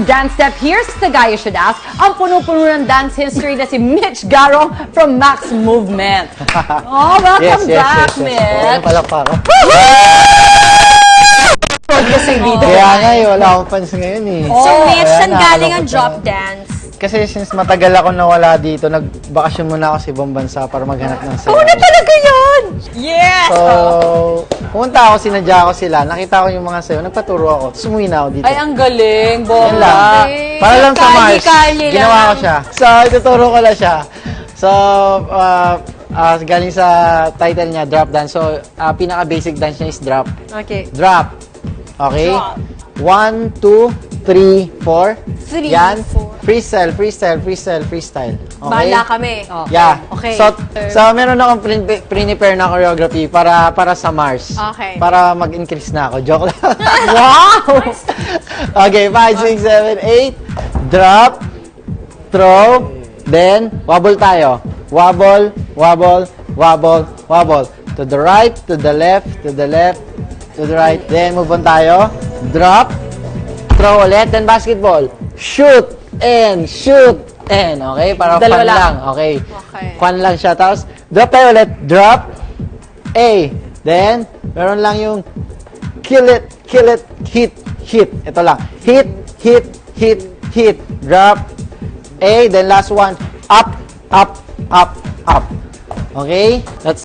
ng dance step, here's the guy you should ask, ang puno-puno ng dance history na si Mitch Garong from Max Movement. Oh, welcome back, Mitch. Pala pa ako. Kaya nga wala akong fans ngayon eh. So, Mitch, Kaya saan galing ang nakakalungkot drop na. dance? Kasi since matagal ako nawala dito, nagbakasyon muna ako sa ibang bansa para maghanap ng saya. Ano talaga yun? Yes! So, pumunta ako, sinadya ko sila, nakita ko yung mga sayo, nagpaturo ako, sumuwi na ako dito. Ay, ang galing, Yan bomba. lang. Para lang sa Mars, Kali-kali lang. ginawa ko siya. So, ituturo ko lang siya. So, galing sa title niya, drop dance. So, pinaka-basic dance niya is drop. Okay. Drop. Okay? Drop. 1, 2, 3, 4. 3, Yan. 4. Freestyle, freestyle, freestyle, freestyle. Okay? Bahala kami. Oh. Yeah. Okay. So meron akong prepare na choreography para sa Mars. Okay. Para mag-increase na ako. Joke lang. Wow! Okay, 5, 6, 7, 8. Drop. Throw. Then, wobble tayo. Wobble, wobble, wobble, wobble. To the right, to the left, to the left, to the right. Then, move on tayo. Drop. Throw ulit. Then, basketball. Shoot. And shoot. And, okay? Para Dalawa fun lang. lang. Okay. Okay. Fun lang siya. Tapos, drop tayo ulit. Drop. A. Then, meron lang yung kill it, hit, hit. Ito lang. Hit, hit, hit, hit. Drop. A. Then, last one. Up, up, up, up. Okay? That's